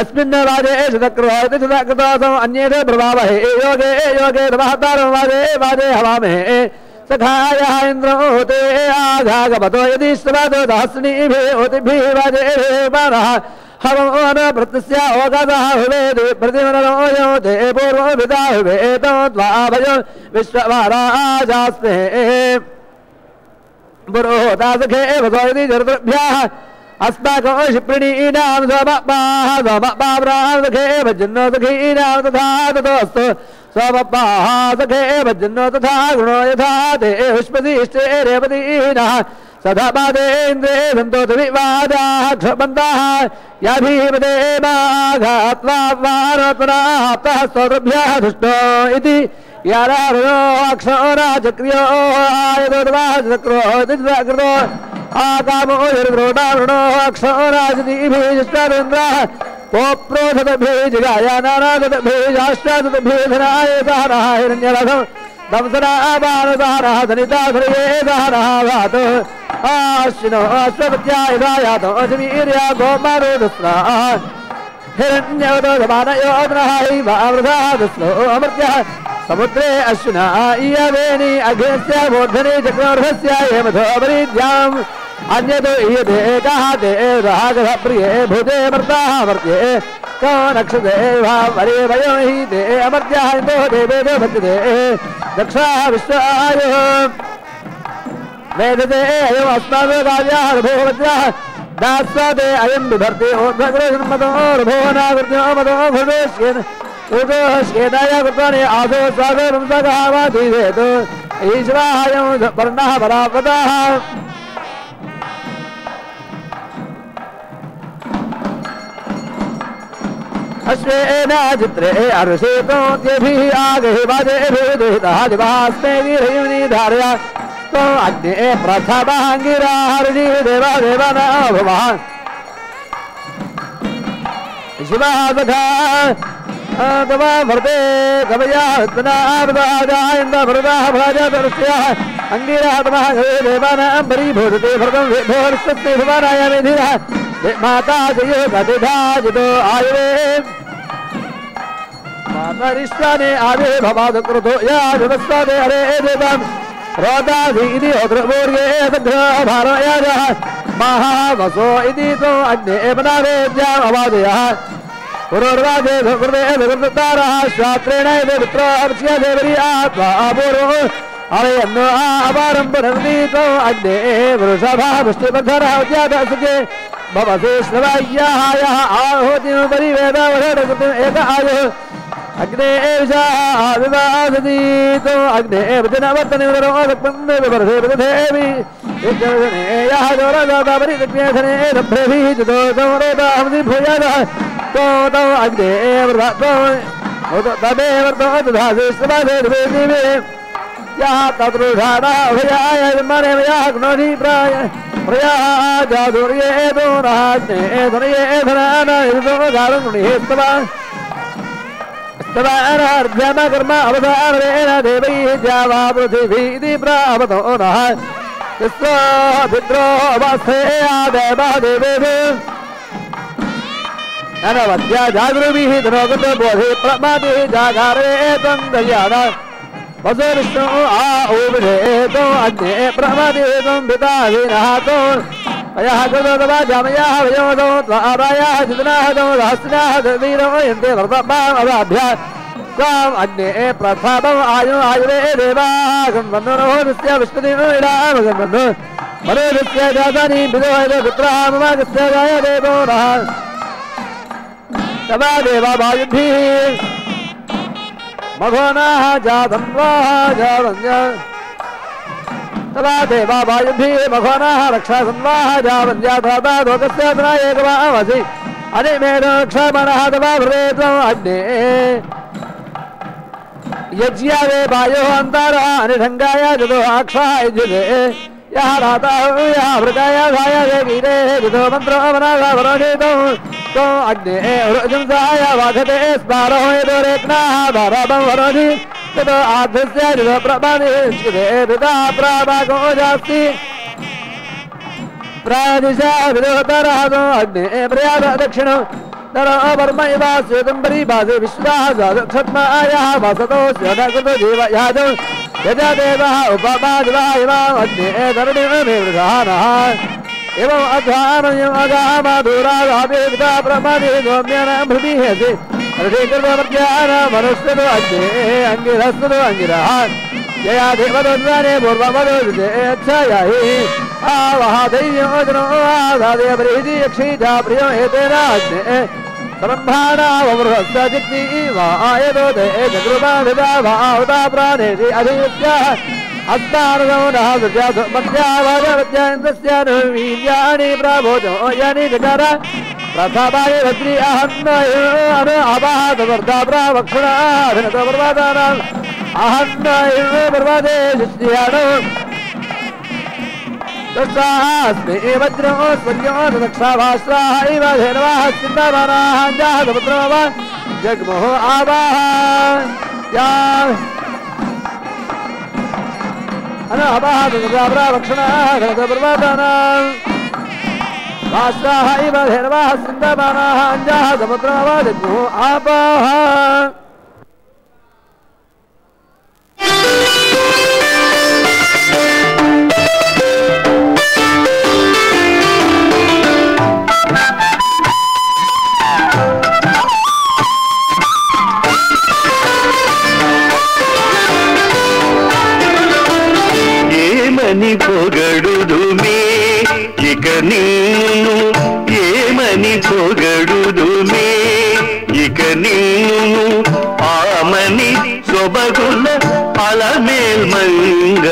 अस्मिन् राजे शतक्रवायते शतकृतासम् अन्येषु प्रभावहे योगे योगे नमःतारं वाजे हवामहे सखायः इन्द्रो ते आघागपतो यदि श्रवतो सहस्रिभिः ओतिभिः वाजे मानः हवन प्रत्यस्य ओगतः भवेत् प्रतिमनो योते पूर्वविदा भवेत् द्वाभयो विश्वराजास्मे पुरोहितासखे वसोति जरतृभ्यः अस्माकं क्षिप्रिणीनां स्वमपासखे भजन्नो सखीनां तथा ततोऽस्तु स्वमपासखे भजन्नो तथा गुणो यथा ते विश्वदिष्टे रेवतीनः सदा पादेन्द्रे सन्तोष विवादाः क्षपन्ताः याभीमते माघात्वात्मनाप्तः स्तोत्रभ्यः दुष्टो इति यारारो अक्षराचक्रियो आयदोर्वाचक्रो दिग्कृतो आकामो यद्रोडारुणो अक्षराजदीभिष्टारेन्द्रः पोप्रोधतभिः जिगायानानादतभिः धनाय सहरः हिरण्यरथम् दंसराबाणसारः धनिताधरये सहरः वातो आश्विनो अश्वपत्याय दायातो अजवीर्या गोमारोदस्राः हिरण्यवतो समानयोधनः हिमावृतः दुस्रो अमर्त्यः समुद्रे अश्विना इयवेनि अघस्य मूर्धनि चक्रर्हस्य हेमधो अपरिद्याम् अन्यतो इयते कः ते रागः प्रिये भुजे मर्ताः मर्त्ये को नक्षते वरे वयो हि ते अमर्त्याः इन्दो देवेदो भद्यते दक्षाः विश्वायुः वेदते अयम् अस्माकं काव्याः रभोवज्राः दास्वादे अयं बिभर्ति ओर्ध्वग्रजन्मतो रभोवनाकृत्यो मतो भवेष्येन उदोष्येदाय कृतानि आदो स्वागरं सगावादिवेतो ईश्वरायं पर्णः परापतः अश्वेन चित्रे अर्षेतोऽद्यभिः आगहि वाजेभिः दुहितः दिवास्मे वीरयुनि धारया तो अग्ने प्रथमाङ्गिराहरिणी देवा देवाना भवः शिवः सखा तव भरते कवया भरताः भराजतरुष्यः अङ्गिरः तमः देवानां परिभूषते भरतं भोर्षस्ते भवानाय मेधिरः माता जयो गतिधा जितो आयुवे मातरिष्टाने आवे भवादकृतो या जगस्वादे हरे देवम् रोदाधि इति अग्रपूर्ये सग्रह भारयाजः महावसो इति तो अग्ने पदावेद्याम् अवादयः पुरोर्वादे सुकृते सुकृतारः श्रात्रेण इति पुत्रोऽर्च्य देवरी आत्मा अपूर्वो अरयन्नो अपारं पुनर्नि तो अग्ने वृषभः पुष्टिपथरः उद्यातः सुखे भवसे श्रवाय्याः यः आहुतिं परिवेदवषडकृतिम् एक आयुः अग्ने विषाः विवासति तो अग्ने वचनवर्तनिवरो लक्ष्मन् विवर्धे विदधेवि विद्यवसने यः जोरजाता परिदग्नेधने रभ्रेभिः जितो संरोधाहमति भूयादः तो तौ अग्ने वृधतो तदेवर्तो दधासि श्रवासे दिवे यः तत्रुषाणः भयाय जन्मने मयाः ग्नोधि प्राय प्रयाः जादुर्ये तो नाग्ने धनये धनाना इदो गारुणिः स्तवा स्तवानार्ध्यम कर्म अवधारेण देवैः जावा पृथिवी इति प्रावतो नः तिस्रो पित्रो अवस्थेया देवः देवेभिः अनवद्या जागृभिः धनोगतो बोधि प्रमादिः जागारे तं दल्यान वसो विष्णु आऊर्धेतो अग्ने प्रमादितं पिताभिनः तो अयः कृतो तवा जामयाः वयोदो त्वारायाः चितनाः तो सहस्राः वीरो यन्ते वर्तमाम् अवाभ्य त्वाम् अग्ने प्रथमम् आयुरे देवाः गन्वन्नो नित्य विष्णुदेवो इडाम गन्वन्नो मनुनित्य जातानि विदोहयते पुत्राः ममागस्य गाय देवो नः तवा देवा वायुभिः मघोनाः जातन्वाः जातन्य तदा देवा वायुभिः मघोनाः रक्षासन्वाः जावन्याथा लोकस्य एकवावसि अनिमेन क्षमणः तवा भ्रेतम् अग्ने यज्ञावे वायोः अन्तरः अनिढङ्गाय जतो अक्षः युज्यते यः रातः यः वृकाय धाय वीरे जतो मन्त्रो मनाः वरोषेतो तो अग्ने वृजंसाय वाघते स्मारोः यतो रेक्नाः धारापं वरोषि ततो आधस्य जतो प्रमादिष्यते तथा प्राभागो जास्ति प्रादिशा विदोतरः तो अग्ने प्रयाद दक्षिणो तरो वर्म इव स्वेदम्बरी भासे विश्वाः जातक्षत्मायाः वासतो स्योदकृतो जीवयाजो यजा देवः उपमादिवः इमाम् अग्ने धरणिमेवृधानः एवं अध्वानयं अगामाधुराभिता ब्रह्मदे सौम्यानां हृदिहेति हृदिकृतमर्त्यानां मनुष्यतो अग्ने अंगिरस्ततो अंगिरः यया देवदन्वाने पूर्वमदोदिते अच्छायाहि आवहादैयोजनो आधादे प्रीति यक्षीजा प्रियो एतेन अग्ने ब्रह्माणावमृहस्तजित्ति वायतो ते चक्रुपाधिता भावता प्राणेति अधियुत्याः अस्तानुगौनः वीर्याणि प्राभोजो यानि चकार प्रथमाय भद्री अहन्नयपाहतवर्धा प्रावक्षणाभिनतपर्वतानाम् अहन्नयो पर्वते शिष्याणो तस्मास्मि वज्रो स्वर्यो दक्षाभास्राः इव धेनवाः चिन्तामानाः जातपुत्रो जग्मुः आवाह या अनाभाक्षणाघनतपर्वतानां भास्राः इव धेनवाः चिन्तामानाः जातपुत्रो जग्मुः आवाह ఏమని పొగడుదుమే ఇక నిన్ను ఏమని పొగడుదుమే ఇక నిన్ను ఆమని సొబగుల అలమేల్మంగ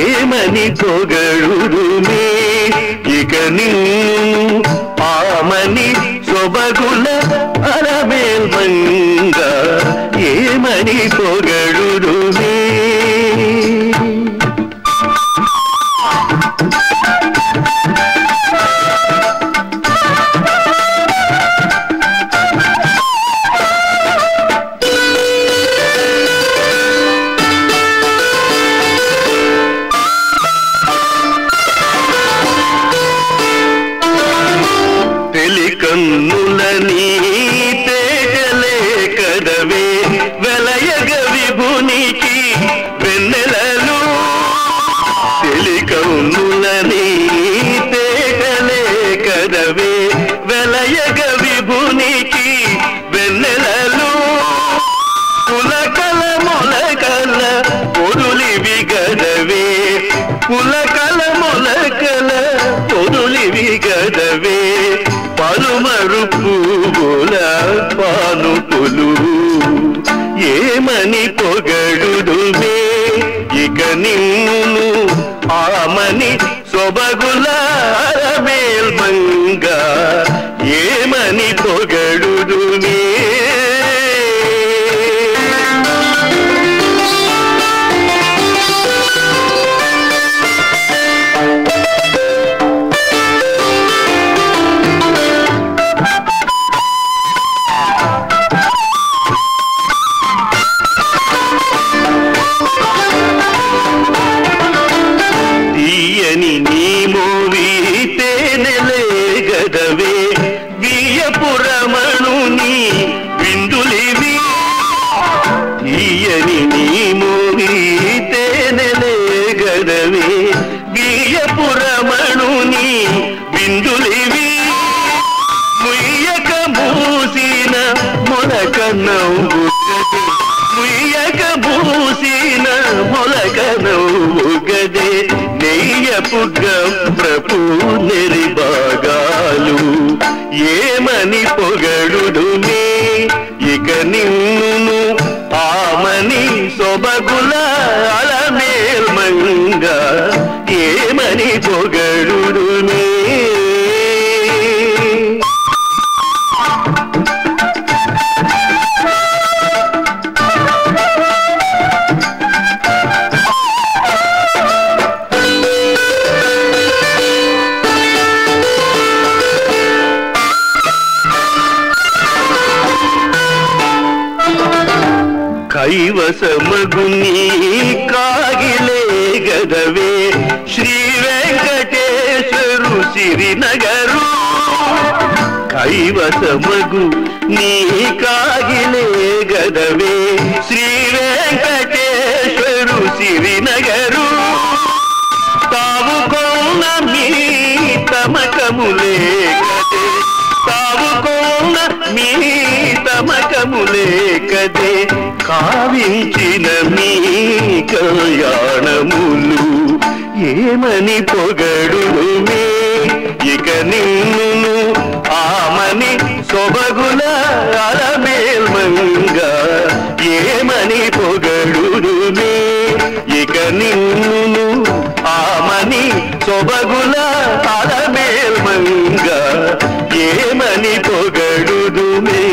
ఏమని పొగడుదుమే ఇక నిన్ను ఆమని సొబగుల అలమేల్మంగ ఏమని పొగడుదుమే కన్నులని తేజలే కదవే వెలయగ విభునికి వెన్నెలలు తెలికన్నులని తేజలే కదవే వెలయగ విభునికి వెన్నెలలు పులకల మొలకల పొరులివి గదవే పులకల మొలకల పొరులివి గదవే పలుమరు పువ్వుల పానుపులు ఏమని పొగడుదుమే ఇక నిన్ను ఆమని సొబగుల అలమేల్మంగ ఏమని పొగడుదుమే తీయని నీ మోవి తేనెలే గదవే వియపురమణుని విందులివి తీయని నీ మోవి తేనెలే గదవే వియపురమణుని విందులివి ముయ్యక మూసిన మొలక నవ్వు ముయ్యక మూసిన మొలక నవ్వు గదే నెయ్యపు గప్రపు నెరిబాగాలు ఏమని పొగడుదుమే ఇక నిన్ను ఆమని సొబగుల అలమేల్మంగ ఏమని పొగడుదుమే కైవసమగుని కాగిలే గదవే శ్రీ వెంకటేశ్వరు సిరినగరు కైవసమగు నీ కాగిలే గదవే శ్రీ వెంకటేశ్వరు సిరినగరు తావు కొన్న మీ భావించిన మీ కళ్యాణములు ఏమని పొగడుమే ఇక నిన్ను ఆమని సొబగుల అలమేల్మంగ ఏమని పొగడుమే ఇక నిన్ను ఆమని సొబగుల అలమేల్మంగ ఏమని పొగడుమే.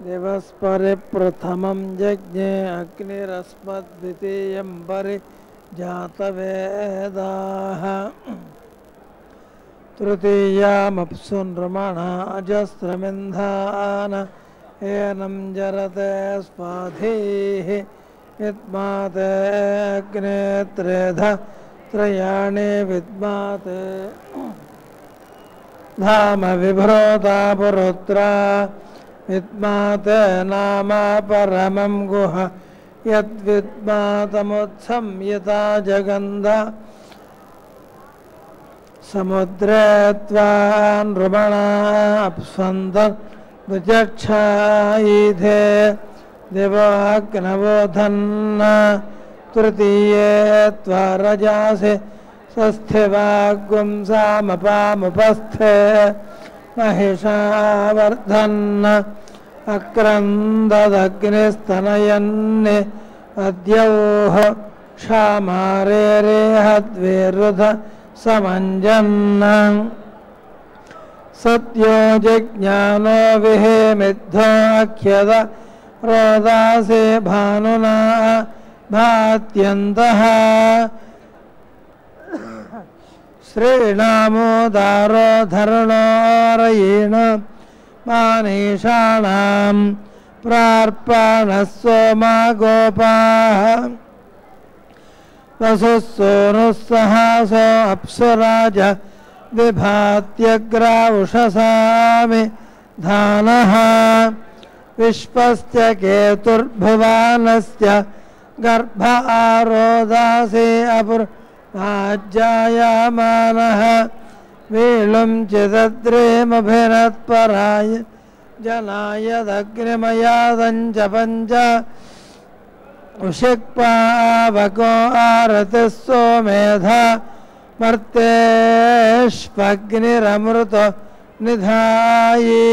दिवस्परे प्रथमं यज्ञे अग्निरस्मद्वितीयं परि जातवेदाः तृतीयामप्सु नृमणाजस्रमिन्धान एनं जरते स्वाधीः विद्माते अग्ने त्रेधा त्रयाणि विद्माते धाम विभ्रोता पुरुत्रा विद्माते नाम परमं गुह यद्विद्मातमुत्संयता जगन्ध समुद्रे त्वा नृमणा अप्स्वन्त विचक्षायिधे दिवाग्नवोधन्न तृतीये त्वा रजासि स्वस्थिवागुंसामपामुपस्थे महिषावर्धन् अक्रन्ददग्निस्तनयन् अद्यौः क्षामारेरेहद्विरुध समञ्जन् सत्यो जिज्ञानो विहेमिद्धोऽख्यद रोदासे भानुना भात्यन्तः श्रीणामोदारो धरणोरयेण मानीषाणां प्रार्पणः सोमा गोपाः वसुः सोनुः सहासो अप्सुराज विभात्यग्राउषसामि धानः विश्वस्य केतुर्भुवानस्य गर्भ आरोदासे अपुर्भाज्यायमानः वेलुं चिदद्रेमभिरत्पराय जनाय दग्निमयादञ्च पञ्च उषिक्पावको आरतिः सोमेधा मर्तेष्वग्निरमृतो निधायि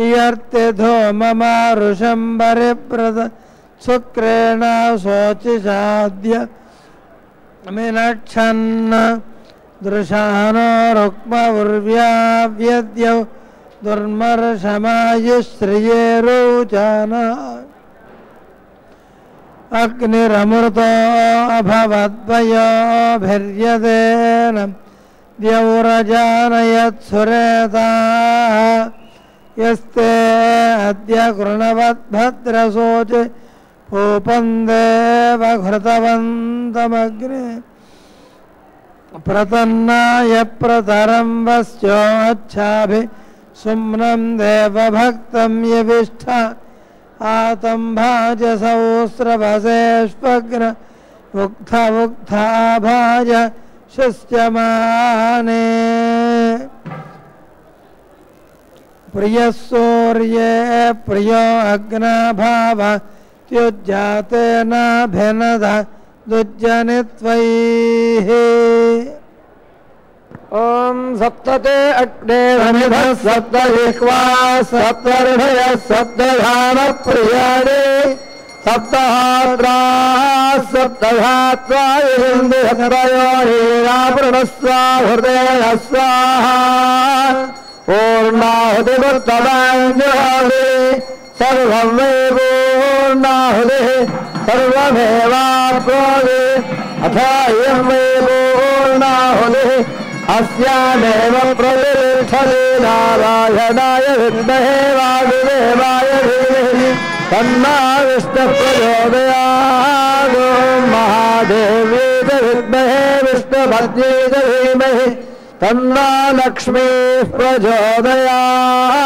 इयर्तिधो ममारुषम्बरिप्रद शुक्रेण शोचिषाद्य मिनक्षन् दृशानो रुक्मउर्व्याव्यद्यौ दुर्मर्षमायुश्रिये रोचन अग्निरमृतो अभवद्वयोभिर्यदेन द्यौरजानयत्सुरेताः यस्ते अद्य कृणवद्भद्रशोचे पूपं देव घृतवन्तमग्ने प्रतन्नाय प्रतरं वस्योच्छाभि सुम्नं देवभक्तं यविष्ठ आतं भाज सहस्रभसेष्वग्न मुग्धा भाज शिष्यमाने प्रियः सूर्ये प्रियो अग्नाभाव त्युज्जातेनाभिनद दुज्जनित्वैः ॐ सप्तते अग्ने समिधः सप्तजिह्वा सप्तर्षयः सप्तधामप्रियाणि सप्तहाद्राः सप्तधात्वा इन्द्रियसयोनीरावृणस्वा हृदयः स्वाहा पूर्णाहुतिमुत्तमाञ्जुहोति सर्वं वै पूर्णाहुतिः सर्वमेवाप्नोति अथायं वै पूर्णाहुतिः अस्यामेव प्रतिष्ठते नारायणाय विद्महे वासुदेवाय धीमहि तन्नो विष्णुः प्रचोदयात् ॐ महादेव्यै च विद्महे विष्णुपत्न्यै च धीमहि तन्नो लक्ष्मीः प्रचोदयात्